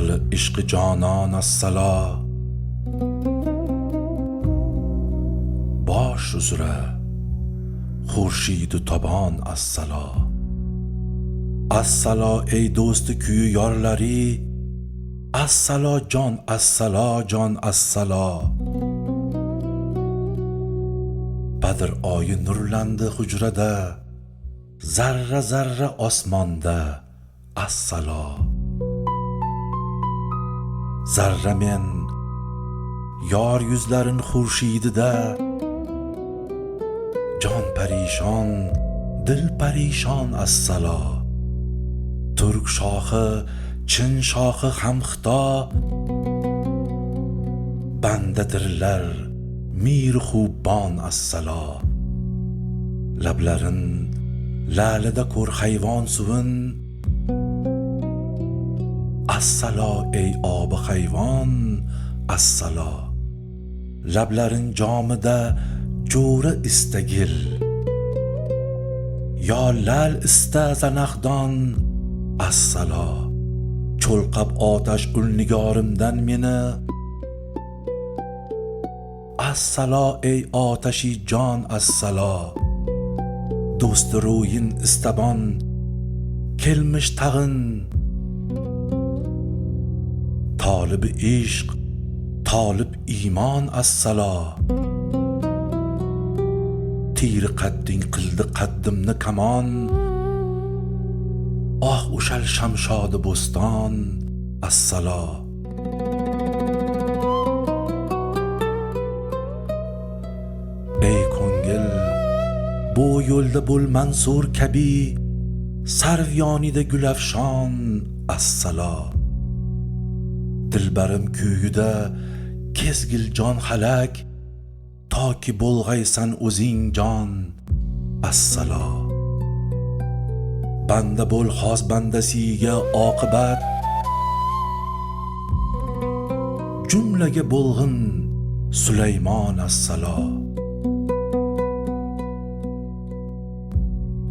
ahli ishqi jonon assalo, bosh uzra xurshidi tobon assalo. Assalo ey do'sti kuyi yorlari, assalo jon assalo. Badr oyi nurlandi hujrada, zarra zarra osmonda assalo. Zarra men yor yuzlarin xurshidida, jon parishon dil parishon assalo. Turk shohi chin shohi ham xito, bandadirlar mir xubbon assalo. Lablarin lalida ko'r hayvon suvin, assalo ey obi hayvon assalo. Lablarin jomida jo'ra istagil, yo lal ista zanaxdon assalo. Cho'lqab otash ulnigorimdan meni, assalo ey otashi jon assalo. Do'sti ro'yin istabon kelmish tag'in, tolib ishq tolib iymon assalo. Tiri qadding qildi qaddimni kamon, oh ushal shamshodi bo'ston assalo. Ey ko'ngil bu yo'lda bo'l mansur kabi, sarvyonida gulafshon assalo. Dilbarim kuyida kezgil jon halak, toki bo'lg'aysan o'zing jon assalo. Banda bo'l xos bandasiga oqibat, jumlaga bo'lg'in Sulaymon assalo.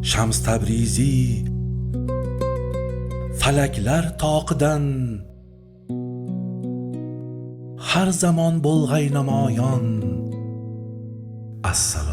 Shams Tabrizi falaklar toqidan, har zamon bo'lg'ay namoyon assalo.